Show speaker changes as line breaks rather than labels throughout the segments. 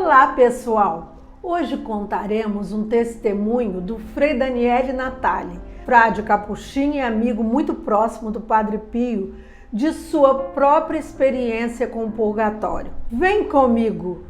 Olá pessoal! Hoje contaremos um testemunho do Frei Daniele Natali, frade capuchinho e amigo muito próximo do Padre Pio, de sua própria experiência com o purgatório. Vem comigo!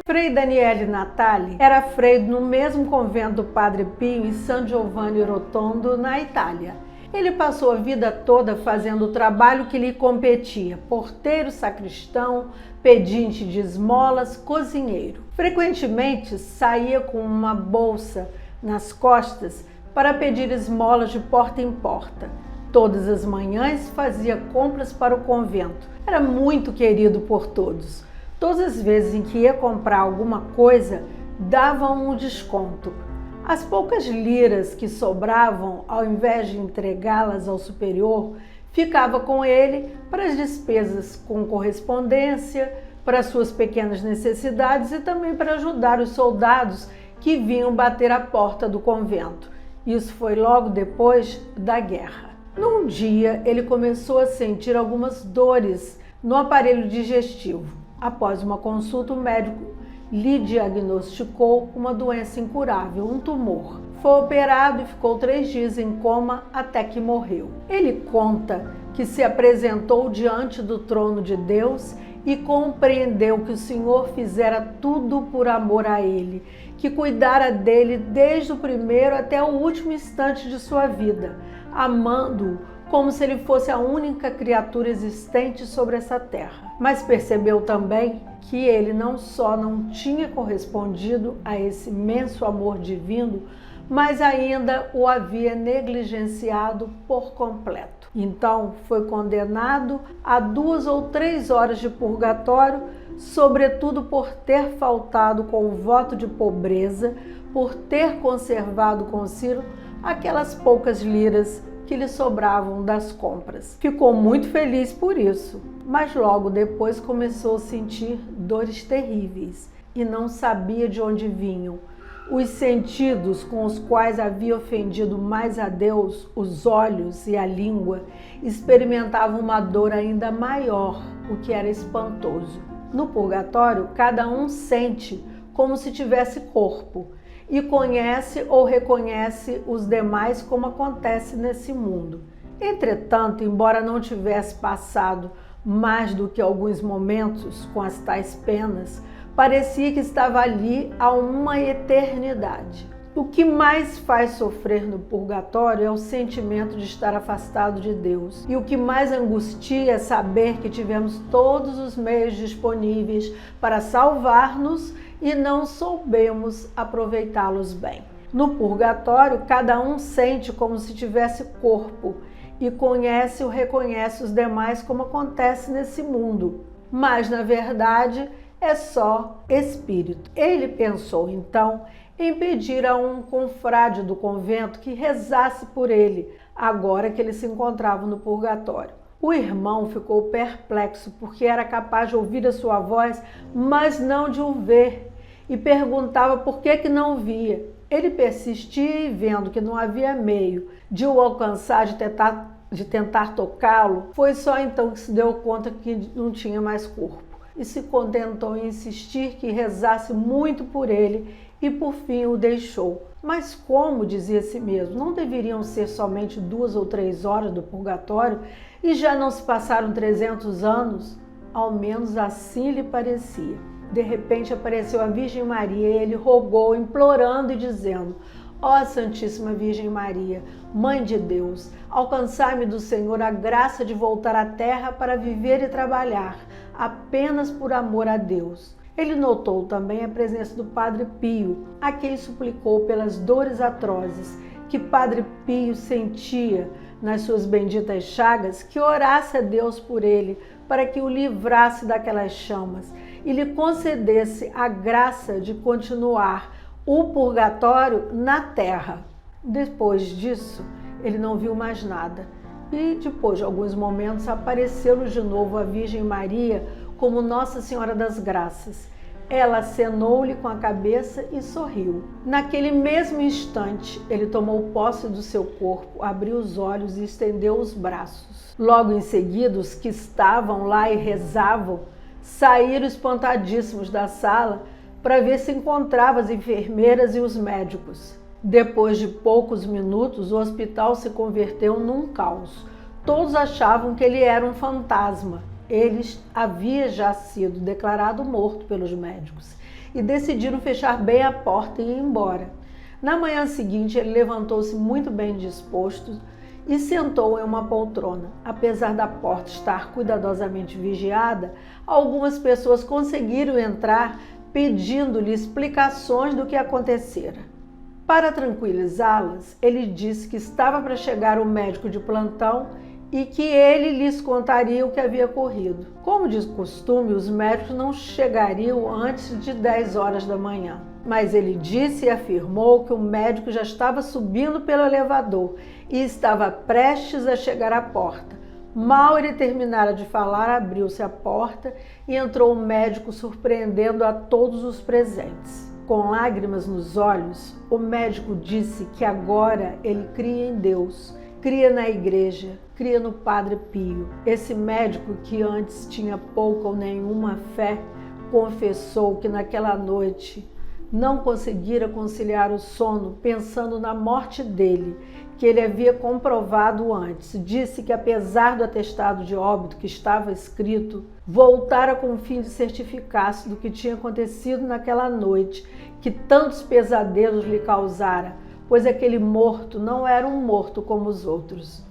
Frei Daniele Natali era frei no mesmo convento do Padre Pio em San Giovanni Rotondo, na Itália. Ele passou a vida toda fazendo o trabalho que lhe competia: porteiro, sacristão, pedinte de esmolas, cozinheiro. Frequentemente saía com uma bolsa nas costas para pedir esmolas de porta em porta. Todas as manhãs fazia compras para o convento. Era muito querido por todos. Todas as vezes em que ia comprar alguma coisa, davam um desconto. As poucas liras que sobravam, ao invés de entregá-las ao superior, ficava com ele para as despesas com correspondência, para suas pequenas necessidades e também para ajudar os soldados que vinham bater à porta do convento. Isso foi logo depois da guerra. Num dia, ele começou a sentir algumas dores no aparelho digestivo. Após uma consulta, o médico lhe diagnosticou uma doença incurável, um tumor. Foi operado e ficou 3 dias em coma até que morreu. Ele conta que se apresentou diante do trono de Deus e compreendeu que o Senhor fizera tudo por amor a ele, que cuidara dele desde o primeiro até o último instante de sua vida, amando-o como se ele fosse a única criatura existente sobre essa terra. Mas percebeu também que ele não só não tinha correspondido a esse imenso amor divino, mas ainda o havia negligenciado por completo. Então foi condenado a 2 ou 3 horas de purgatório, sobretudo por ter faltado com o voto de pobreza, por ter conservado consigo aquelas poucas liras que lhe sobravam das compras. Ficou muito feliz por isso, mas logo depois começou a sentir dores terríveis e não sabia de onde vinham. Os sentidos com os quais havia ofendido mais a Deus, os olhos e a língua, experimentavam uma dor ainda maior, o que era espantoso. No purgatório, cada um sente como se tivesse corpo e conhece ou reconhece os demais, como acontece nesse mundo. Entretanto, embora não tivesse passado mais do que alguns momentos com as tais penas, parecia que estava ali há uma eternidade. O que mais faz sofrer no purgatório é o sentimento de estar afastado de Deus. E o que mais angustia é saber que tivemos todos os meios disponíveis para salvar-nos e não soubemos aproveitá-los bem. No purgatório, cada um sente como se tivesse corpo e conhece ou reconhece os demais, como acontece nesse mundo. Mas, na verdade, é só espírito. Ele pensou, então, em pedir a um confrade do convento que rezasse por ele, agora que ele se encontrava no purgatório. O irmão ficou perplexo, porque era capaz de ouvir a sua voz, mas não de o ver, e perguntava por que não via. Ele persistia e, vendo que não havia meio de o alcançar, de tentar tocá-lo, foi só então que se deu conta que não tinha mais corpo, e se contentou em insistir que rezasse muito por ele, e por fim o deixou. Mas como, dizia a si mesmo, não deveriam ser somente 2 ou 3 horas do purgatório e já não se passaram 300 anos? Ao menos assim lhe parecia. De repente apareceu a Virgem Maria e ele rogou, implorando e dizendo: ó Santíssima Virgem Maria, Mãe de Deus, alcançai-me do Senhor a graça de voltar à terra para viver e trabalhar, apenas por amor a Deus. Ele notou também a presença do Padre Pio, a quem suplicou pelas dores atrozes que Padre Pio sentia nas suas benditas chagas, que orasse a Deus por ele, para que o livrasse daquelas chamas e lhe concedesse a graça de continuar o purgatório na terra. Depois disso, ele não viu mais nada. E depois de alguns momentos apareceu-lhe de novo a Virgem Maria como Nossa Senhora das Graças. Ela acenou-lhe com a cabeça e sorriu. Naquele mesmo instante, ele tomou posse do seu corpo, abriu os olhos e estendeu os braços. Logo em seguida, os que estavam lá e rezavam saíram espantadíssimos da sala para ver se encontravam as enfermeiras e os médicos. Depois de poucos minutos, o hospital se converteu num caos. Todos achavam que ele era um fantasma. Ele havia já sido declarado morto pelos médicos e decidiram fechar bem a porta e ir embora. Na manhã seguinte, ele levantou-se muito bem disposto e sentou em uma poltrona. Apesar da porta estar cuidadosamente vigiada, algumas pessoas conseguiram entrar pedindo-lhe explicações do que acontecera. Para tranquilizá-las, ele disse que estava para chegar o médico de plantão e que ele lhes contaria o que havia ocorrido. Como de costume, os médicos não chegariam antes de 10 horas da manhã. Mas ele disse e afirmou que o médico já estava subindo pelo elevador e estava prestes a chegar à porta. Mal ele terminara de falar, abriu-se a porta e entrou o médico, surpreendendo a todos os presentes. Com lágrimas nos olhos, o médico disse que agora ele cria em Deus, cria na igreja, cria no Padre Pio. Esse médico, que antes tinha pouca ou nenhuma fé, confessou que naquela noite não conseguira conciliar o sono pensando na morte dele, que ele havia comprovado antes. Disse que, apesar do atestado de óbito que estava escrito, voltara com o fim de certificar-se do que tinha acontecido naquela noite, que tantos pesadelos lhe causara, pois aquele morto não era um morto como os outros.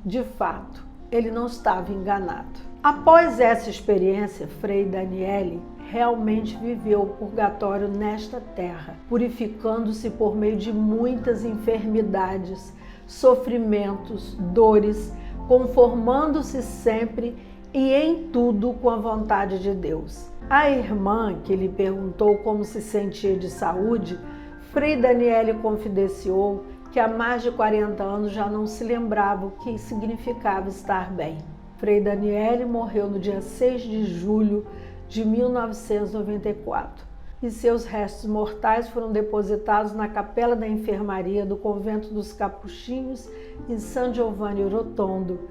De fato, ele não estava enganado. Após essa experiência, Frei Daniele realmente viveu o purgatório nesta terra, purificando-se por meio de muitas enfermidades, sofrimentos, dores, conformando-se sempre e em tudo com a vontade de Deus. A irmã, que lhe perguntou como se sentia de saúde, Frei Daniele confidenciou que há mais de 40 anos já não se lembrava o que significava estar bem. Frei Daniele morreu no dia 6 de julho de 1994 e seus restos mortais foram depositados na capela da enfermaria do convento dos Capuchinhos em San Giovanni Rotondo,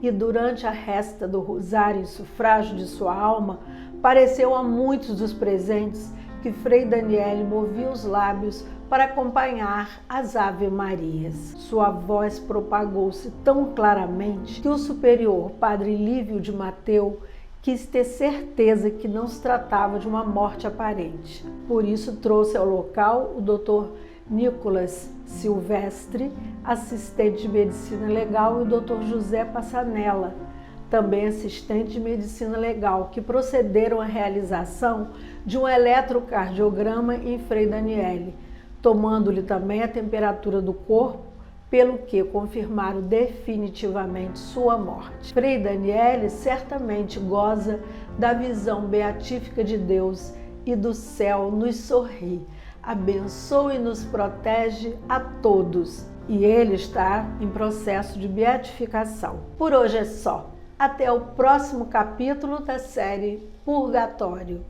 e durante a resta do rosário em sufrágio de sua alma, pareceu a muitos dos presentes que Frei Daniele movia os lábios para acompanhar as Ave-Marias. Sua voz propagou-se tão claramente que o superior Padre Lívio de Mateu quis ter certeza que não se tratava de uma morte aparente. Por isso trouxe ao local o Dr. Nicolas Silvestre, assistente de medicina legal, e o Dr. José Passanella, também assistente de medicina legal, que procederam à realização de um eletrocardiograma em Frei Daniele, tomando-lhe também a temperatura do corpo, pelo que confirmaram definitivamente sua morte. Frei Daniele certamente goza da visão beatífica de Deus e do céu nos sorri, abençoa e nos protege a todos. E ele está em processo de beatificação. Por hoje é só. Até o próximo capítulo da série Purgatório.